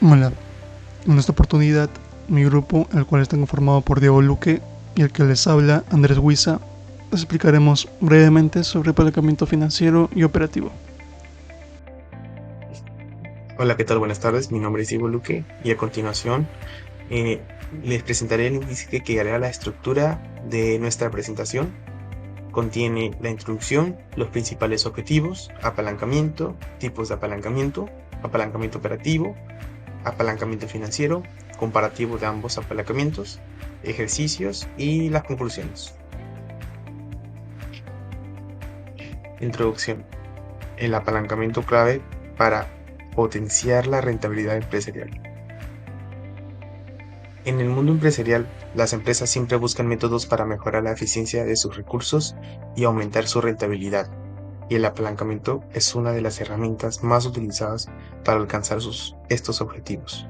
Hola, en esta oportunidad mi grupo, el cual está conformado por Diego Luque y el que les habla, Andrés Huiza, les explicaremos brevemente sobre apalancamiento financiero y operativo. Hola, ¿qué tal? Buenas tardes. Mi nombre es Diego Luque y a continuación les presentaré el índice que hará la estructura de nuestra presentación. Contiene la introducción, los principales objetivos, apalancamiento, tipos de apalancamiento operativo, apalancamiento financiero, comparativo de ambos apalancamientos, ejercicios y las conclusiones. Introducción. El apalancamiento clave para potenciar la rentabilidad empresarial. En el mundo empresarial, las empresas siempre buscan métodos para mejorar la eficiencia de sus recursos y aumentar su rentabilidad, y el apalancamiento es una de las herramientas más utilizadas para alcanzar estos objetivos.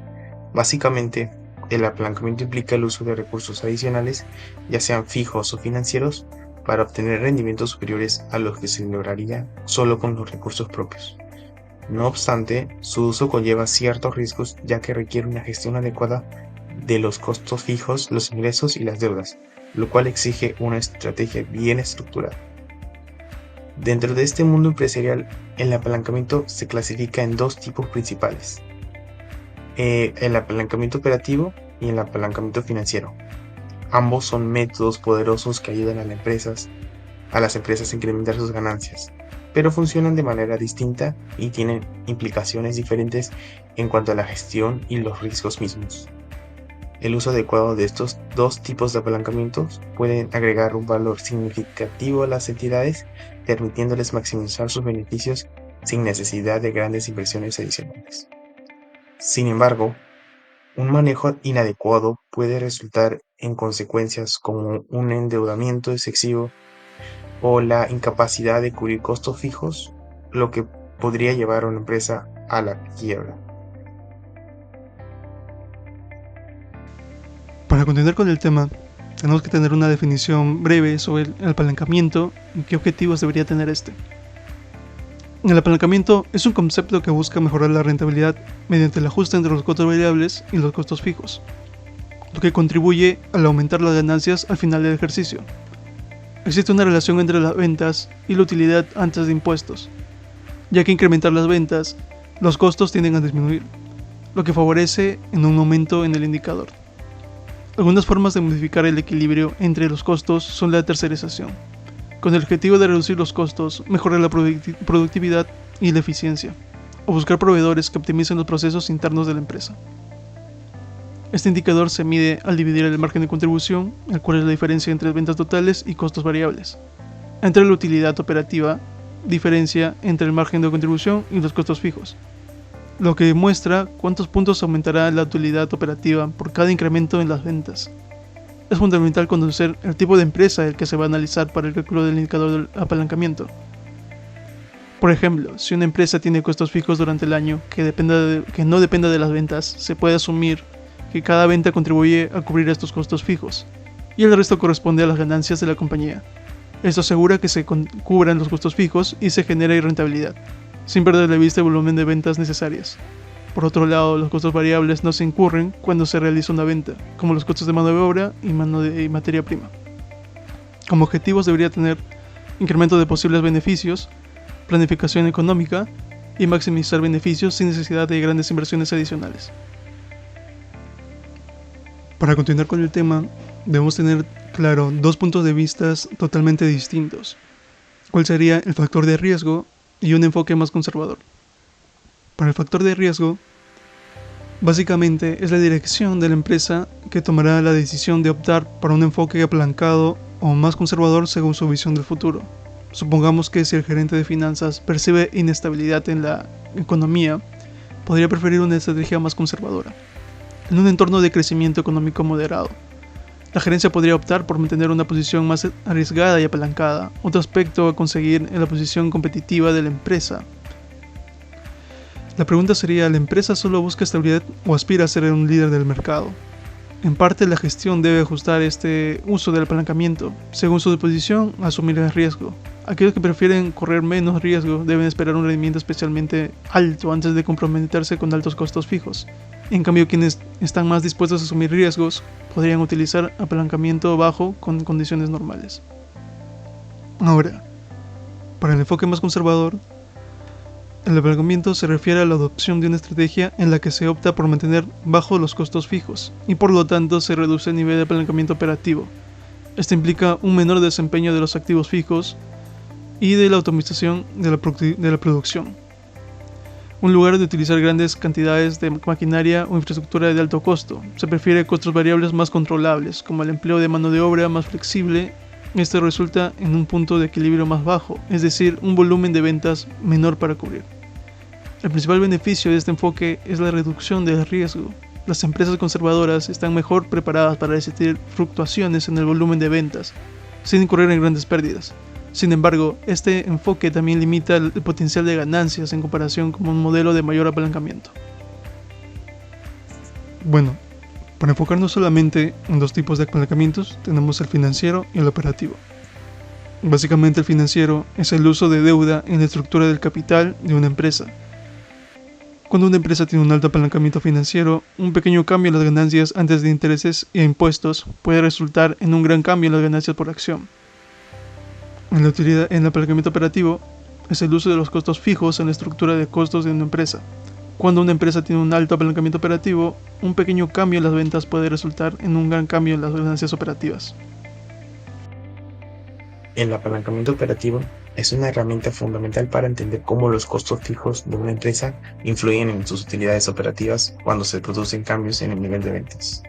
Básicamente, el apalancamiento implica el uso de recursos adicionales, ya sean fijos o financieros, para obtener rendimientos superiores a los que se lograría solo con los recursos propios. No obstante, su uso conlleva ciertos riesgos ya que requiere una gestión adecuada de los costos fijos, los ingresos y las deudas, lo cual exige una estrategia bien estructurada. Dentro de este mundo empresarial, el apalancamiento se clasifica en dos tipos principales: el apalancamiento operativo y el apalancamiento financiero. Ambos son métodos poderosos que ayudan a las empresas a incrementar sus ganancias, pero funcionan de manera distinta y tienen implicaciones diferentes en cuanto a la gestión y los riesgos mismos. El uso adecuado de estos dos tipos de apalancamientos pueden agregar un valor significativo a las entidades, permitiéndoles maximizar sus beneficios sin necesidad de grandes inversiones adicionales. Sin embargo, un manejo inadecuado puede resultar en consecuencias como un endeudamiento excesivo o la incapacidad de cubrir costos fijos, lo que podría llevar a una empresa a la quiebra. Para continuar con el tema, tenemos que tener una definición breve sobre el apalancamiento y qué objetivos debería tener este. El apalancamiento es un concepto que busca mejorar la rentabilidad mediante el ajuste entre los costos variables y los costos fijos, lo que contribuye al aumentar las ganancias al final del ejercicio. Existe una relación entre las ventas y la utilidad antes de impuestos, ya que incrementar las ventas, los costos tienden a disminuir, lo que favorece en un aumento en el indicador. Algunas formas de modificar el equilibrio entre los costos son la tercerización, con el objetivo de reducir los costos, mejorar la productividad y la eficiencia, o buscar proveedores que optimicen los procesos internos de la empresa. Este indicador se mide al dividir el margen de contribución, el cual es la diferencia entre ventas totales y costos variables, entre la utilidad operativa, diferencia entre el margen de contribución y los costos fijos, lo que muestra cuántos puntos aumentará la utilidad operativa por cada incremento en las ventas. Es fundamental conocer el tipo de empresa el que se va a analizar para el cálculo del indicador del apalancamiento. Por ejemplo, si una empresa tiene costos fijos durante el año que no dependa de las ventas, se puede asumir que cada venta contribuye a cubrir estos costos fijos, y el resto corresponde a las ganancias de la compañía. Esto asegura que se cubran los costos fijos y se genere rentabilidad, sin perder de vista el volumen de ventas necesarias. Por otro lado, los costos variables no se incurren cuando se realiza una venta, como los costos de mano de obra y materia prima. Como objetivos debería tener incremento de posibles beneficios, planificación económica y maximizar beneficios sin necesidad de grandes inversiones adicionales. Para continuar con el tema, debemos tener claro dos puntos de vista totalmente distintos. ¿Cuál sería el factor de riesgo y un enfoque más conservador? Para el factor de riesgo, básicamente es la dirección de la empresa que tomará la decisión de optar por un enfoque apalancado o más conservador según su visión del futuro. Supongamos que si el gerente de finanzas percibe inestabilidad en la economía, podría preferir una estrategia más conservadora. En un entorno de crecimiento económico moderado, la gerencia podría optar por mantener una posición más arriesgada y apalancada. Otro aspecto a conseguir es la posición competitiva de la empresa. La pregunta sería, ¿la empresa solo busca estabilidad o aspira a ser un líder del mercado? En parte, la gestión debe ajustar este uso del apalancamiento, según su disposición, a asumir el riesgo. Aquellos que prefieren correr menos riesgo deben esperar un rendimiento especialmente alto antes de comprometerse con altos costos fijos. En cambio, quienes están más dispuestos a asumir riesgos podrían utilizar apalancamiento bajo con condiciones normales. Ahora, para el enfoque más conservador, el apalancamiento se refiere a la adopción de una estrategia en la que se opta por mantener bajos los costos fijos y por lo tanto se reduce el nivel de apalancamiento operativo. Esto implica un menor desempeño de los activos fijos y de la automatización de la producción. En lugar de utilizar grandes cantidades de maquinaria o infraestructura de alto costo, se prefiere costos variables más controlables, como el empleo de mano de obra más flexible. Esto resulta en un punto de equilibrio más bajo, es decir, un volumen de ventas menor para cubrir. El principal beneficio de este enfoque es la reducción del riesgo. Las empresas conservadoras están mejor preparadas para resistir fluctuaciones en el volumen de ventas, sin incurrir en grandes pérdidas. Sin embargo, este enfoque también limita el potencial de ganancias en comparación con un modelo de mayor apalancamiento. Bueno, para enfocarnos solamente en dos tipos de apalancamientos, tenemos el financiero y el operativo. Básicamente el financiero es el uso de deuda en la estructura del capital de una empresa. Cuando una empresa tiene un alto apalancamiento financiero, un pequeño cambio en las ganancias antes de intereses e impuestos puede resultar en un gran cambio en las ganancias por acción. En el apalancamiento operativo es el uso de los costos fijos en la estructura de costos de una empresa. Cuando una empresa tiene un alto apalancamiento operativo, un pequeño cambio en las ventas puede resultar en un gran cambio en las ganancias operativas. El apalancamiento operativo es una herramienta fundamental para entender cómo los costos fijos de una empresa influyen en sus utilidades operativas cuando se producen cambios en el nivel de ventas.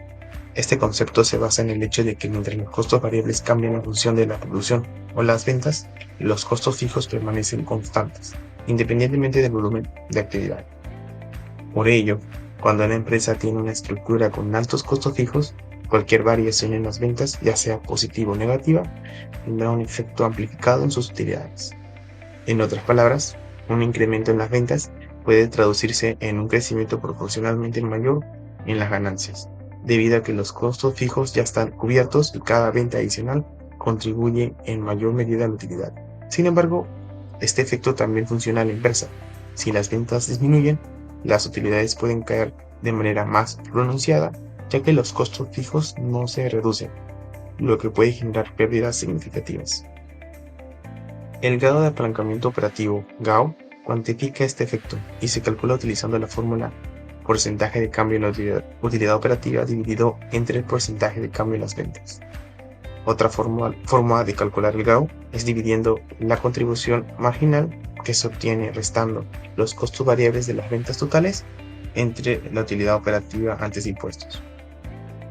Este concepto se basa en el hecho de que mientras los costos variables cambian en función de la producción o las ventas, los costos fijos permanecen constantes, independientemente del volumen de actividad. Por ello, cuando una empresa tiene una estructura con altos costos fijos, cualquier variación en las ventas, ya sea positiva o negativa, tendrá un efecto amplificado en sus utilidades. En otras palabras, un incremento en las ventas puede traducirse en un crecimiento proporcionalmente mayor en las ganancias, debido a que los costos fijos ya están cubiertos y cada venta adicional contribuye en mayor medida a la utilidad. Sin embargo, este efecto también funciona a la inversa. Si las ventas disminuyen, las utilidades pueden caer de manera más pronunciada, ya que los costos fijos no se reducen, lo que puede generar pérdidas significativas. El grado de apalancamiento operativo, GAO, cuantifica este efecto y se calcula utilizando la fórmula porcentaje de cambio en la utilidad operativa dividido entre el porcentaje de cambio en las ventas. Otra forma de calcular el GAO es dividiendo la contribución marginal que se obtiene restando los costos variables de las ventas totales entre la utilidad operativa antes de impuestos.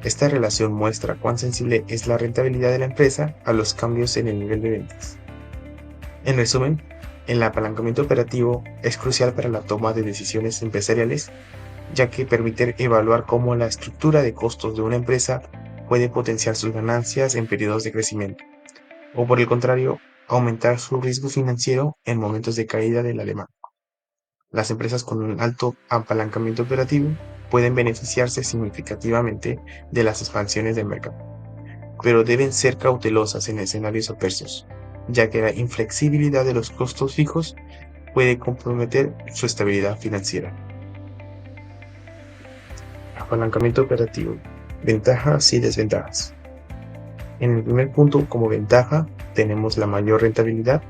Esta relación muestra cuán sensible es la rentabilidad de la empresa a los cambios en el nivel de ventas. En resumen, el apalancamiento operativo es crucial para la toma de decisiones empresariales, ya que permite evaluar cómo la estructura de costos de una empresa puede potenciar sus ganancias en periodos de crecimiento, o por el contrario, aumentar su riesgo financiero en momentos de caída de la demanda. Las empresas con un alto apalancamiento operativo pueden beneficiarse significativamente de las expansiones del mercado, pero deben ser cautelosas en escenarios adversos, ya que la inflexibilidad de los costos fijos puede comprometer su estabilidad financiera. Apalancamiento operativo. Ventajas y desventajas. En el primer punto, como ventaja, tenemos la mayor rentabilidad.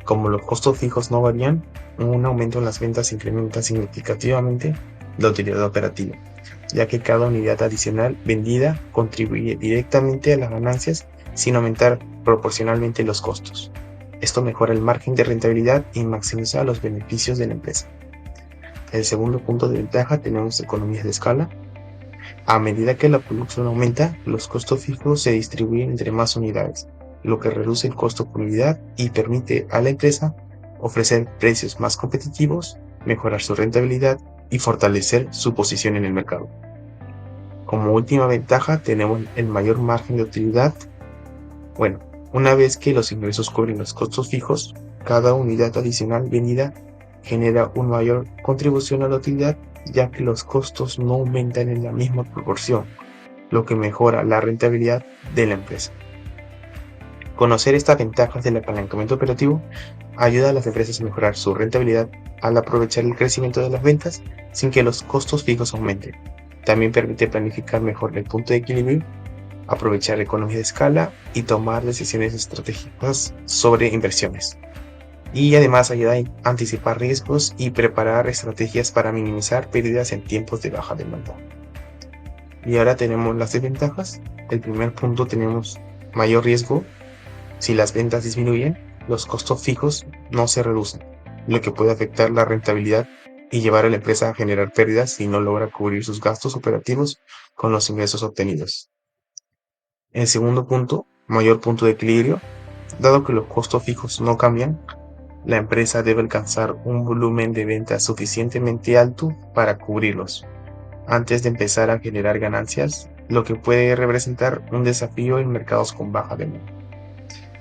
Como los costos fijos no varían, un aumento en las ventas incrementa significativamente la utilidad operativa, ya que cada unidad adicional vendida contribuye directamente a las ganancias sin aumentar proporcionalmente los costos. Esto mejora el margen de rentabilidad y maximiza los beneficios de la empresa. El segundo punto de ventaja tenemos economías de escala. A medida que la producción aumenta, los costos fijos se distribuyen entre más unidades, lo que reduce el costo por unidad y permite a la empresa ofrecer precios más competitivos, mejorar su rentabilidad y fortalecer su posición en el mercado. Como última ventaja tenemos el mayor margen de utilidad. Una vez que los ingresos cubren los costos fijos, cada unidad adicional vendida genera una mayor contribución a la utilidad, ya que los costos no aumentan en la misma proporción, lo que mejora la rentabilidad de la empresa. Conocer estas ventajas del apalancamiento operativo ayuda a las empresas a mejorar su rentabilidad al aprovechar el crecimiento de las ventas sin que los costos fijos aumenten. También permite planificar mejor el punto de equilibrio, aprovechar economía de escala y tomar decisiones estratégicas sobre inversiones. Y además ayuda a anticipar riesgos y preparar estrategias para minimizar pérdidas en tiempos de baja demanda. Y ahora tenemos las desventajas. El primer punto, tenemos mayor riesgo. Si las ventas disminuyen, los costos fijos no se reducen, lo que puede afectar la rentabilidad y llevar a la empresa a generar pérdidas si no logra cubrir sus gastos operativos con los ingresos obtenidos. El segundo punto, mayor punto de equilibrio. Dado que los costos fijos no cambian, la empresa debe alcanzar un volumen de ventas suficientemente alto para cubrirlos antes de empezar a generar ganancias, lo que puede representar un desafío en mercados con baja demanda.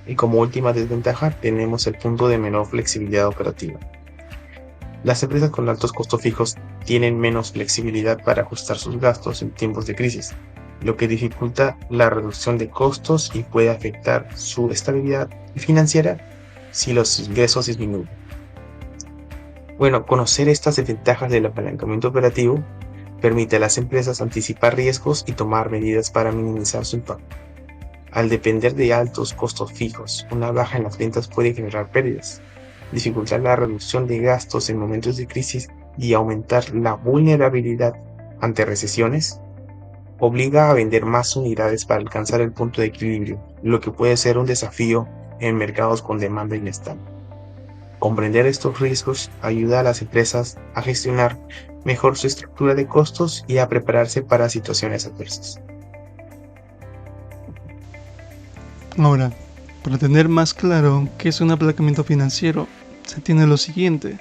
Y como última desventaja, tenemos el punto de menor flexibilidad operativa. Las empresas con altos costos fijos tienen menos flexibilidad para ajustar sus gastos en tiempos de crisis, lo que dificulta la reducción de costos y puede afectar su estabilidad financiera si los ingresos disminuyen. Bueno, conocer estas desventajas del apalancamiento operativo permite a las empresas anticipar riesgos y tomar medidas para minimizar su impacto. Al depender de altos costos fijos, una baja en las ventas puede generar pérdidas, dificultar la reducción de gastos en momentos de crisis y aumentar la vulnerabilidad ante recesiones. Obliga a vender más unidades para alcanzar el punto de equilibrio, lo que puede ser un desafío en mercados con demanda inestable. Comprender estos riesgos ayuda a las empresas a gestionar mejor su estructura de costos y a prepararse para situaciones adversas. Ahora, para tener más claro qué es un apalancamiento financiero, se tiene lo siguiente.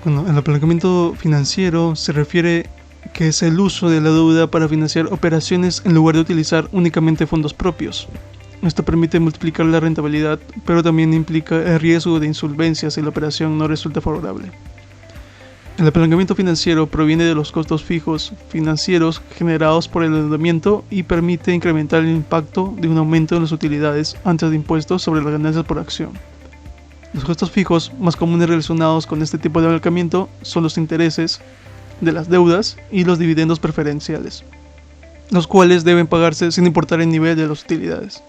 Bueno, el apalancamiento financiero se refiere que es el uso de la deuda para financiar operaciones en lugar de utilizar únicamente fondos propios. Esto permite multiplicar la rentabilidad, pero también implica el riesgo de insolvencia si la operación no resulta favorable. El apalancamiento financiero proviene de los costos fijos financieros generados por el endeudamiento y permite incrementar el impacto de un aumento en las utilidades antes de impuestos sobre las ganancias por acción. Los costos fijos más comunes relacionados con este tipo de apalancamiento son los intereses de las deudas y los dividendos preferenciales, los cuales deben pagarse sin importar el nivel de las utilidades.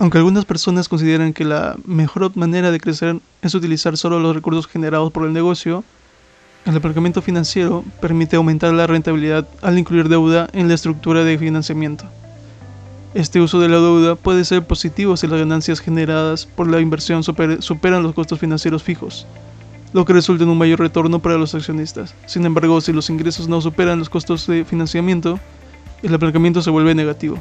Aunque algunas personas consideran que la mejor manera de crecer es utilizar solo los recursos generados por el negocio, el apalancamiento financiero permite aumentar la rentabilidad al incluir deuda en la estructura de financiamiento. Este uso de la deuda puede ser positivo si las ganancias generadas por la inversión superan los costos financieros fijos, lo que resulta en un mayor retorno para los accionistas. Sin embargo, si los ingresos no superan los costos de financiamiento, el apalancamiento se vuelve negativo.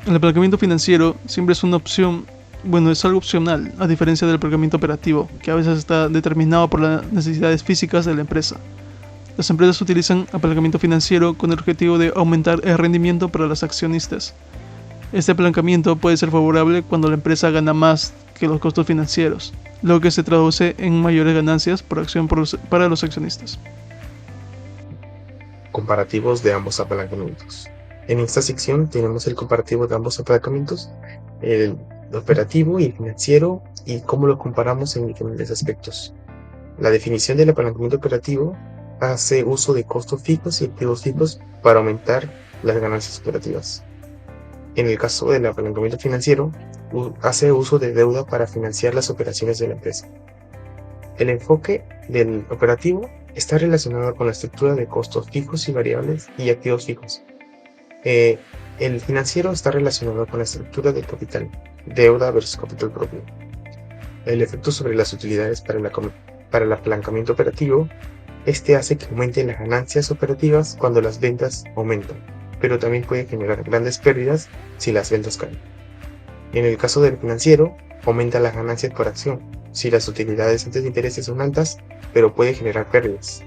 El apalancamiento financiero siempre es una opción, es algo opcional, a diferencia del apalancamiento operativo, que a veces está determinado por las necesidades físicas de la empresa. Las empresas utilizan apalancamiento financiero con el objetivo de aumentar el rendimiento para los accionistas. Este apalancamiento puede ser favorable cuando la empresa gana más que los costos financieros, lo que se traduce en mayores ganancias por acción para los accionistas. Comparativos de ambos apalancamientos. En esta sección tenemos el comparativo de ambos apalancamientos, el operativo y el financiero, y cómo lo comparamos en diferentes aspectos. La definición del apalancamiento operativo hace uso de costos fijos y activos fijos para aumentar las ganancias operativas. En el caso del apalancamiento financiero, hace uso de deuda para financiar las operaciones de la empresa. El enfoque del operativo está relacionado con la estructura de costos fijos y variables y activos fijos. El financiero está relacionado con la estructura del capital, deuda versus capital propio. El efecto sobre las utilidades para el apalancamiento operativo, este hace que aumenten las ganancias operativas cuando las ventas aumentan, pero también puede generar grandes pérdidas si las ventas caen. En el caso del financiero, aumenta las ganancias por acción si las utilidades antes de intereses son altas, pero puede generar pérdidas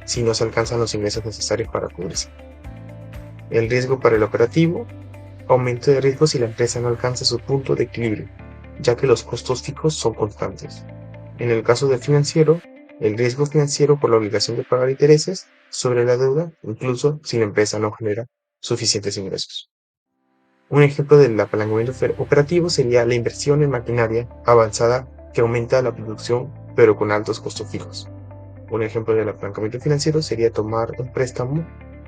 si no se alcanzan los ingresos necesarios para cubrirse. El riesgo para el operativo, aumento de riesgo si la empresa no alcanza su punto de equilibrio, ya que los costos fijos son constantes. En el caso del financiero, el riesgo financiero por la obligación de pagar intereses sobre la deuda, incluso si la empresa no genera suficientes ingresos. Un ejemplo del apalancamiento operativo sería la inversión en maquinaria avanzada que aumenta la producción pero con altos costos fijos. Un ejemplo del apalancamiento financiero sería tomar un préstamo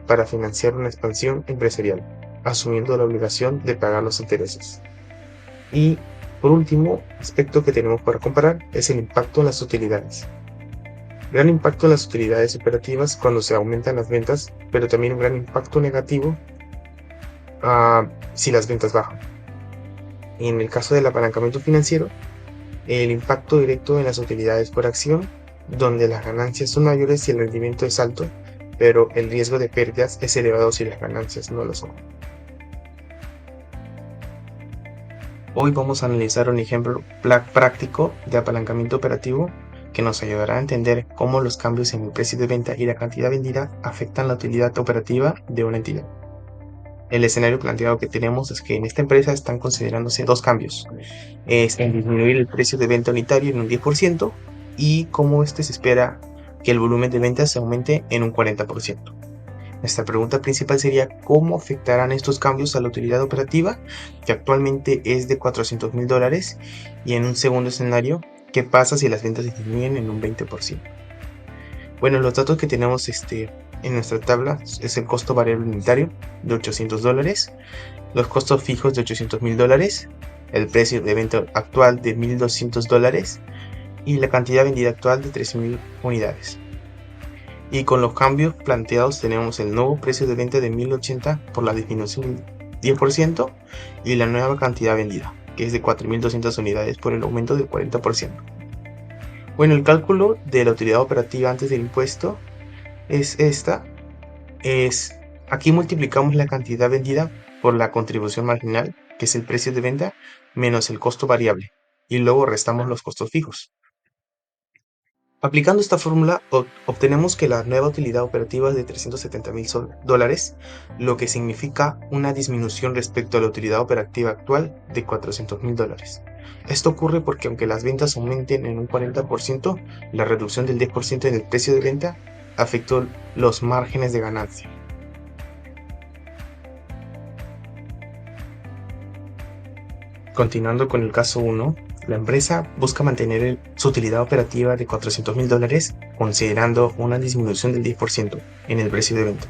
para financiar una expansión empresarial, asumiendo la obligación de pagar los intereses. Y por último, aspecto que tenemos para comparar es el impacto en las utilidades. Gran impacto en las utilidades operativas cuando se aumentan las ventas, pero también un gran impacto negativo si las ventas bajan. En el caso del apalancamiento financiero, el impacto directo en las utilidades por acción, donde las ganancias son mayores si el rendimiento es alto, pero el riesgo de pérdidas es elevado si las ganancias no lo son. Hoy vamos a analizar un ejemplo práctico de apalancamiento operativo que nos ayudará a entender cómo los cambios en el precio de venta y la cantidad vendida afectan la utilidad operativa de una entidad. El escenario planteado que tenemos es que en esta empresa están considerándose dos cambios. Es el disminuir el precio de venta unitario en un 10% y cómo se espera que el volumen de ventas se aumente en un 40%. Nuestra pregunta principal sería cómo afectarán estos cambios a la utilidad operativa, que actualmente es de $400,000, y en un segundo escenario, ¿qué pasa si las ventas disminuyen en un 20%? Bueno, los datos que tenemos en nuestra tabla es el costo variable unitario de $800, los costos fijos de $800,000, el precio de venta actual de $1,200 y la cantidad vendida actual de 13,000 unidades. Y con los cambios planteados tenemos el nuevo precio de venta de 1,080 por la disminución del 10% y la nueva cantidad vendida, que es de 4,200 unidades por el aumento del 40%. Bueno, el cálculo de la utilidad operativa antes del impuesto es aquí multiplicamos la cantidad vendida por la contribución marginal, que es el precio de venta, menos el costo variable, y luego restamos los costos fijos. Aplicando esta fórmula, obtenemos que la nueva utilidad operativa es de $370,000, lo que significa una disminución respecto a la utilidad operativa actual de $400,000. Esto ocurre porque aunque las ventas aumenten en un 40%, la reducción del 10% en el precio de venta afectó los márgenes de ganancia. Continuando con el caso 1, la empresa busca mantener su utilidad operativa de $400,000 considerando una disminución del 10% en el precio de venta,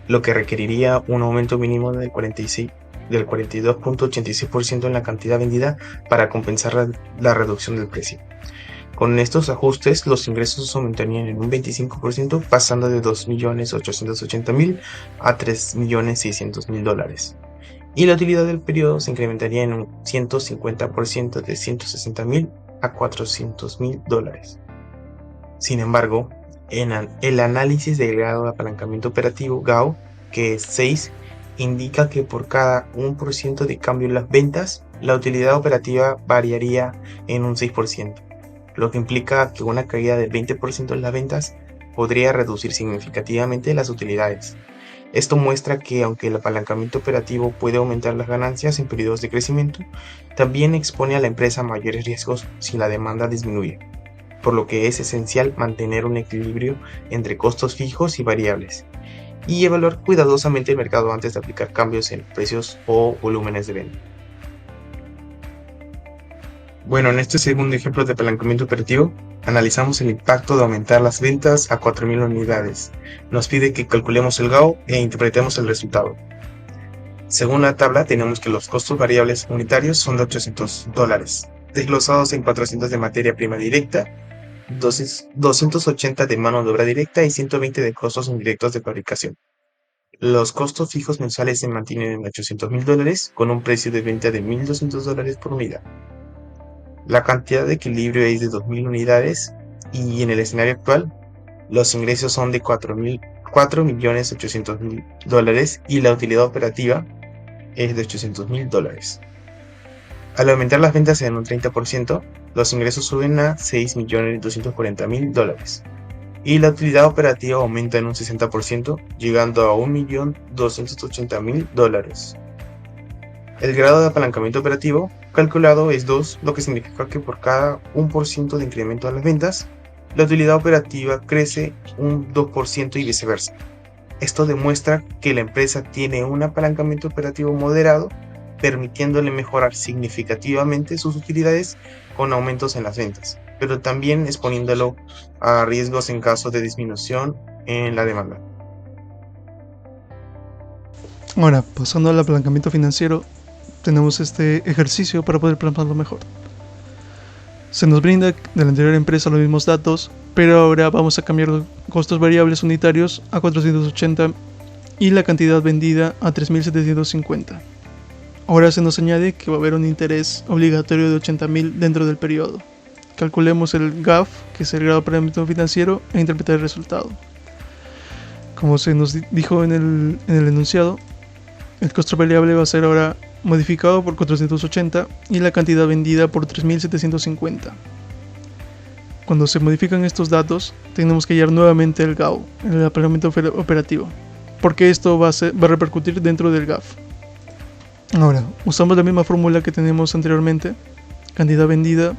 lo que requeriría un aumento mínimo del 42.86% en la cantidad vendida para compensar la reducción del precio. Con estos ajustes, los ingresos aumentarían en un 25%, pasando de $2,880,000 a $3,600,000. Y la utilidad del periodo se incrementaría en un 150% de $160,000 a $400,000. Sin embargo, en el análisis del grado de apalancamiento operativo GAO, que es 6, indica que por cada 1% de cambio en las ventas, la utilidad operativa variaría en un 6%, lo que implica que una caída del 20% en las ventas podría reducir significativamente las utilidades. Esto muestra que aunque el apalancamiento operativo puede aumentar las ganancias en periodos de crecimiento, también expone a la empresa a mayores riesgos si la demanda disminuye, por lo que es esencial mantener un equilibrio entre costos fijos y variables, y evaluar cuidadosamente el mercado antes de aplicar cambios en precios o volúmenes de venta. Bueno, en este segundo ejemplo de apalancamiento operativo, analizamos el impacto de aumentar las ventas a 4,000 unidades. Nos pide que calculemos el GAO e interpretemos el resultado. Según la tabla, tenemos que los costos variables unitarios son de $800, desglosados en 400 de materia prima directa, 280 de mano de obra directa y 120 de costos indirectos de fabricación. Los costos fijos mensuales se mantienen en $800,000 con un precio de venta de $1,200 por unidad. La cantidad de equilibrio es de 2,000 unidades y en el escenario actual los ingresos son de $4,800,000 y la utilidad operativa es de $800,000. Al aumentar las ventas en un 30%, los ingresos suben a $6,240,000 y la utilidad operativa aumenta en un 60%, llegando a $1,280,000. El grado de apalancamiento operativo calculado es 2, lo que significa que por cada 1% de incremento a las ventas, la utilidad operativa crece un 2% y viceversa. Esto demuestra que la empresa tiene un apalancamiento operativo moderado permitiéndole mejorar significativamente sus utilidades con aumentos en las ventas, pero también exponiéndolo a riesgos en caso de disminución en la demanda. Ahora, pasando al apalancamiento financiero, tenemos este ejercicio para poder plasmarlo mejor. Se nos brinda de la anterior empresa los mismos datos, pero ahora vamos a cambiar los costos variables unitarios a 480 y la cantidad vendida a 3.750. Ahora se nos añade que va a haber un interés obligatorio de 80.000 dentro del periodo. Calculemos el GAF, que es el grado de apalancamiento financiero, e interpretar el resultado. Como se nos dijo en el enunciado, el costo variable va a ser ahora modificado por 480 y la cantidad vendida por 3.750. Cuando se modifican estos datos, tenemos que hallar nuevamente el GAU, el apalancamiento operativo, porque esto va a repercutir dentro del GAF. Ahora, usamos la misma fórmula que tenemos anteriormente, cantidad vendida,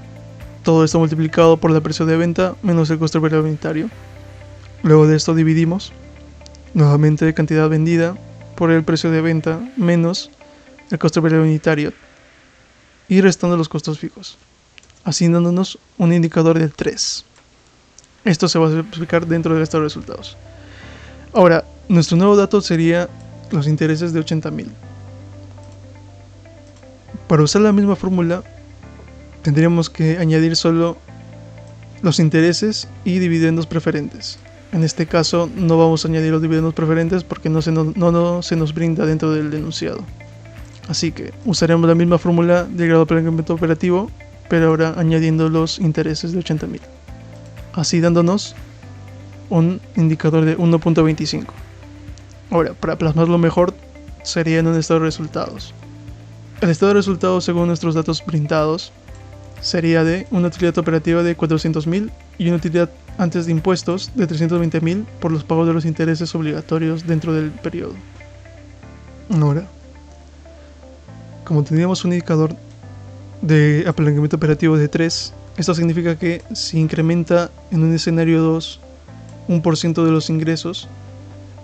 todo esto multiplicado por el precio de venta menos el costo variable unitario. Luego de esto dividimos nuevamente cantidad vendida por el precio de venta menos el costo variable unitario y restando los costos fijos, así dándonos un indicador del 3. Esto se va a explicar dentro de estos resultados. Ahora, nuestro nuevo dato sería los intereses de 80.000. Para usar la misma fórmula, tendríamos que añadir solo los intereses y dividendos preferentes. En este caso no vamos a añadir los dividendos preferentes porque no se nos brinda dentro del enunciado. Así que usaremos la misma fórmula del grado de apalancamiento operativo, pero ahora añadiendo los intereses de 80.000. Así dándonos un indicador de 1.25. Ahora, para plasmarlo mejor, sería en un estado de resultados. El estado de resultados, según nuestros datos brindados, sería de una utilidad operativa de 400.000 y una utilidad antes de impuestos de 320.000 por los pagos de los intereses obligatorios dentro del periodo. Ahora, como teníamos un indicador de apalancamiento operativo de 3, esto significa que si incrementa en un escenario 2 1% de los ingresos,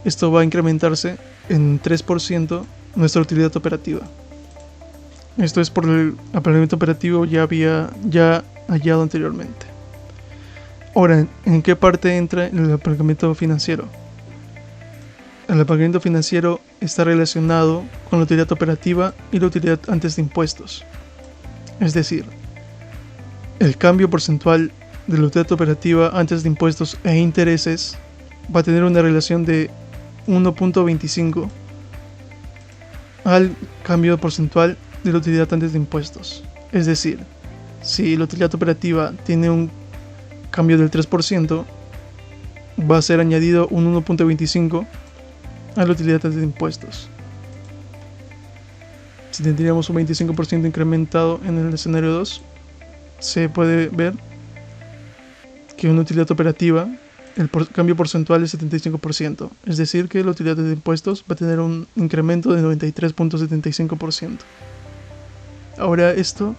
esto va a incrementarse en 3% nuestra utilidad operativa. Esto es por el apalancamiento operativo ya hallado anteriormente. Ahora, ¿en qué parte entra el apalancamiento financiero? El apalancamiento financiero está relacionado con la utilidad operativa y la utilidad antes de impuestos. Es decir, el cambio porcentual de la utilidad operativa antes de impuestos e intereses va a tener una relación de 1.25 al cambio porcentual de la utilidad antes de impuestos. Es decir, si la utilidad operativa tiene un cambio del 3%, va a ser añadido un 1.25 a la utilidad antes de impuestos. Si tendríamos un 25% incrementado en el escenario 2, se puede ver que una utilidad operativa, el cambio porcentual es 75%, es decir que la utilidad de impuestos va a tener un incremento de 93.75%. Ahora esto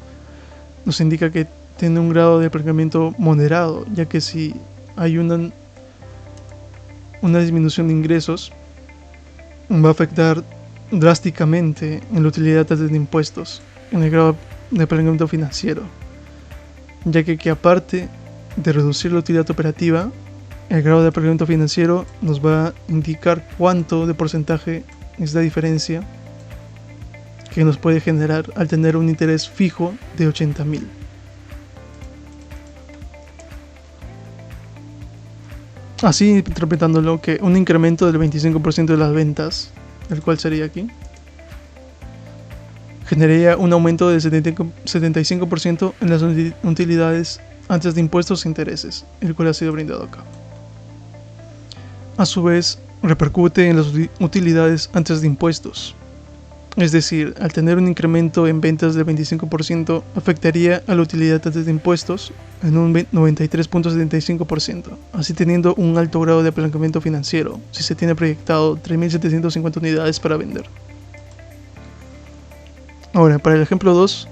nos indica que tiene un grado de apalancamiento moderado, ya que si hay una disminución de ingresos, va a afectar drásticamente en la utilidad de impuestos, en el grado de apalancamiento financiero, ya que aparte de reducir la utilidad operativa, el grado de apalancamiento financiero nos va a indicar cuánto de porcentaje es la diferencia que nos puede generar al tener un interés fijo de 80.000. Así interpretándolo, que un incremento del 25% de las ventas, el cual sería aquí, generaría un aumento del 75% en las utilidades antes de impuestos e intereses, el cual ha sido brindado acá. A su vez, repercute en las utilidades antes de impuestos. Es decir, al tener un incremento en ventas del 25%, afectaría a la utilidad antes de impuestos en un 93.75%, así teniendo un alto grado de apalancamiento financiero, si se tiene proyectado 3.750 unidades para vender. Ahora, para el ejemplo 2,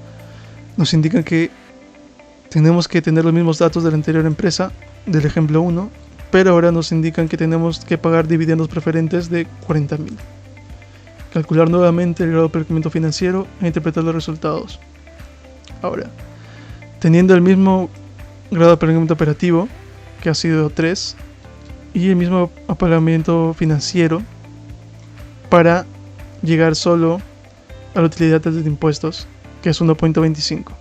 nos indican que tenemos que tener los mismos datos de la anterior empresa, del ejemplo 1, pero ahora nos indican que tenemos que pagar dividendos preferentes de 40.000. calcular nuevamente el grado de apalancamiento financiero e interpretar los resultados. Ahora, teniendo el mismo grado de apalancamiento operativo, que ha sido 3, y el mismo apalancamiento financiero para llegar solo a la utilidad de impuestos, que es 1.25.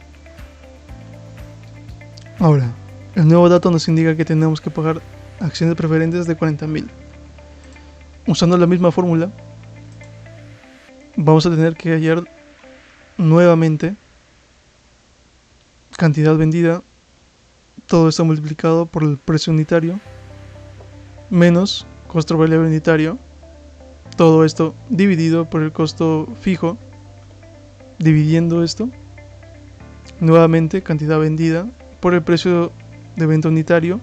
Ahora, el nuevo dato nos indica que tenemos que pagar acciones preferentes de 40.000. Usando la misma fórmula, vamos a tener que hallar nuevamente cantidad vendida, todo esto multiplicado por el precio unitario, menos costo variable unitario, todo esto dividido por el costo fijo, dividiendo esto, nuevamente cantidad vendida por el precio de venta unitario,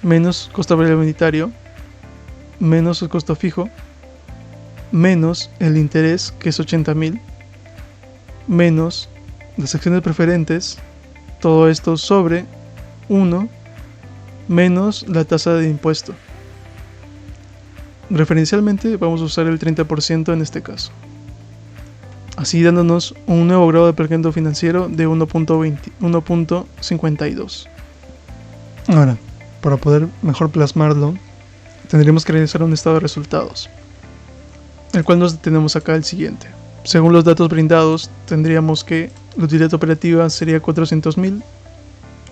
menos costo variable unitario, menos el costo fijo, menos el interés, que es 80.000, menos las acciones preferentes, todo esto sobre 1, menos la tasa de impuesto. Referencialmente vamos a usar el 30% en este caso, así dándonos un nuevo grado de apalancamiento financiero de 1.52. Ahora, para poder mejor plasmarlo, tendremos que realizar un estado de resultados, el cual nos tenemos acá el siguiente. Según los datos brindados, tendríamos que la utilidad operativa sería 400.000,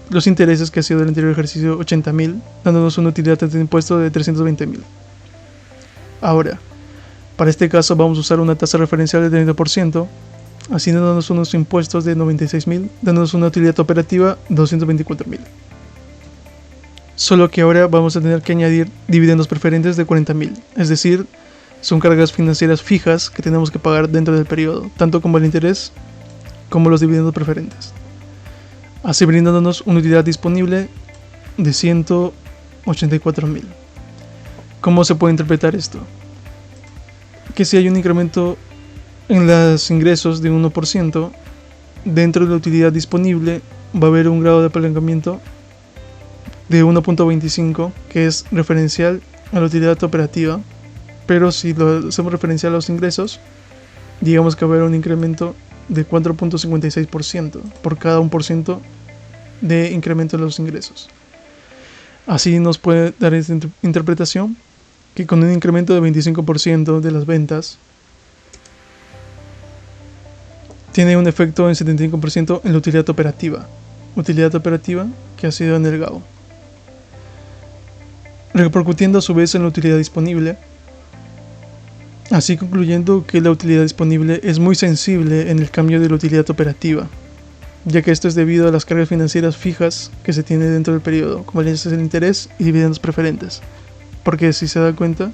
los intereses, que ha sido del anterior ejercicio, 80.000, dándonos una utilidad de impuesto de 320.000. Ahora, para este caso vamos a usar una tasa referencial de 30%, así dándonos unos impuestos de 96.000, dándonos una utilidad operativa de 224.000. Solo que ahora vamos a tener que añadir dividendos preferentes de 40.000, es decir, son cargas financieras fijas que tenemos que pagar dentro del periodo, tanto como el interés como los dividendos preferentes, así brindándonos una utilidad disponible de 184.000. ¿Cómo se puede interpretar esto? Que si hay un incremento en los ingresos de 1%, dentro de la utilidad disponible va a haber un grado de apalancamiento de 1.25, que es referencial a la utilidad operativa, pero si lo hacemos referencial a los ingresos, digamos que va a haber un incremento de 4.56% por cada 1% de incremento de los ingresos. Así nos puede dar esta interpretación que con un incremento de 25% de las ventas tiene un efecto en 75% en la utilidad operativa que ha sido en el GAO, repercutiendo a su vez en la utilidad disponible, así concluyendo que la utilidad disponible es muy sensible en el cambio de la utilidad operativa, ya que esto es debido a las cargas financieras fijas que se tiene dentro del periodo, como el interés y dividendos preferentes. Porque si se da cuenta,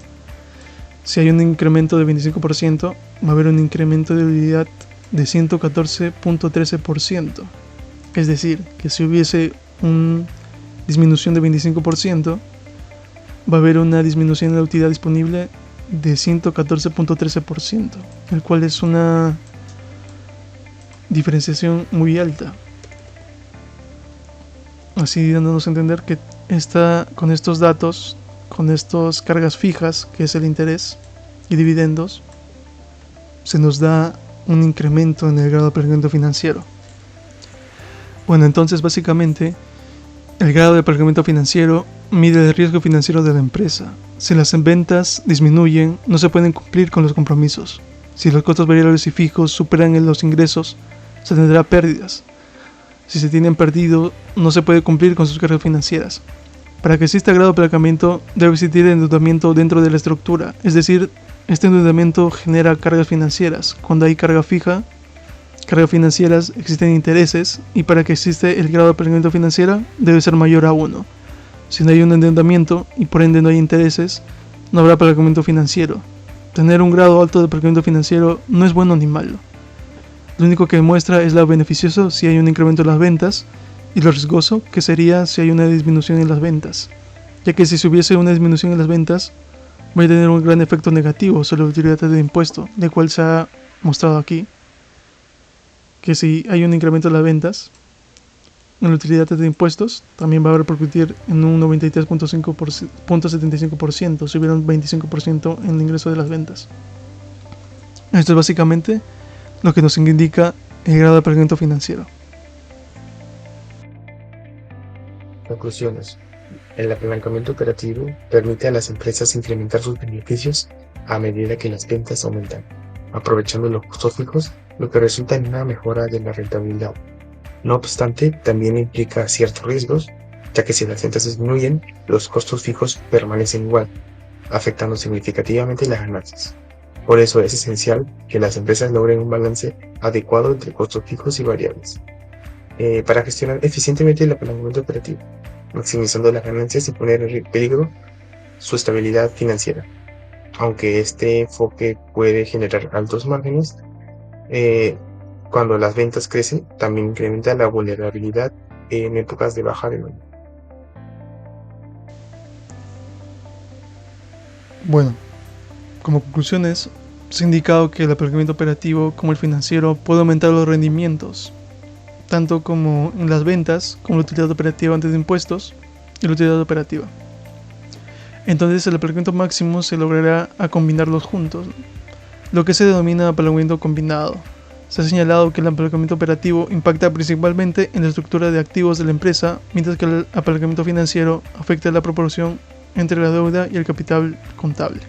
si hay un incremento de 25%, va a haber un incremento de utilidad de 114.13%. Es decir, que si hubiese una disminución de 25%, va a haber una disminución de la utilidad disponible de 114.13%, el cual es una diferenciación muy alta. Así dándonos a entender que con estos datos, con estas cargas fijas, que es el interés y dividendos, se nos da un incremento en el grado de apalancamiento financiero. Bueno, entonces básicamente el grado de apalancamiento financiero mide el riesgo financiero de la empresa. Si las ventas disminuyen, no se pueden cumplir con los compromisos. Si los costos variables y fijos superan los ingresos, se tendrá pérdidas. Si se tienen perdido, no se puede cumplir con sus cargas financieras. Para que exista grado de apalancamiento, debe existir endeudamiento dentro de la estructura, es decir, este endeudamiento genera cargas financieras. Cuando hay cargas financieras, existen intereses, y para que exista el grado de apalancamiento financiero debe ser mayor a 1. Si no hay un endeudamiento y por ende no hay intereses, no habrá apalancamiento financiero. Tener un grado alto de apalancamiento financiero no es bueno ni malo. Lo único que demuestra es lo beneficioso si hay un incremento en las ventas, y lo riesgoso que sería si hay una disminución en las ventas, ya que si hubiese una disminución en las ventas, va a tener un gran efecto negativo sobre la utilidad de impuesto, el cual se ha mostrado aquí, que si hay un incremento en las ventas, en la utilidad de impuestos, también va a repercutir en un 93.75% si hubiera un 25% en el ingreso de las ventas. Esto es básicamente lo que nos indica el grado de apalancamiento financiero. Conclusiones. El apalancamiento operativo permite a las empresas incrementar sus beneficios a medida que las ventas aumentan, aprovechando los costos fijos, lo que resulta en una mejora de la rentabilidad. No obstante, también implica ciertos riesgos, ya que si las ventas disminuyen, los costos fijos permanecen igual, afectando significativamente las ganancias. Por eso es esencial que las empresas logren un balance adecuado entre costos fijos y variables, para gestionar eficientemente el apalancamiento operativo, maximizando las ganancias y poner en peligro su estabilidad financiera. Aunque este enfoque puede generar altos márgenes, cuando las ventas crecen, también incrementa la vulnerabilidad en épocas de baja demanda. Bueno, como conclusiones, se ha indicado que el apalancamiento operativo como el financiero puede aumentar los rendimientos, tanto como en las ventas, como la utilidad operativa antes de impuestos y la utilidad operativa. Entonces el apalancamiento máximo se logrará a combinarlos juntos, lo que se denomina apalancamiento combinado. Se ha señalado que el apalancamiento operativo impacta principalmente en la estructura de activos de la empresa, mientras que el apalancamiento financiero afecta la proporción entre la deuda y el capital contable.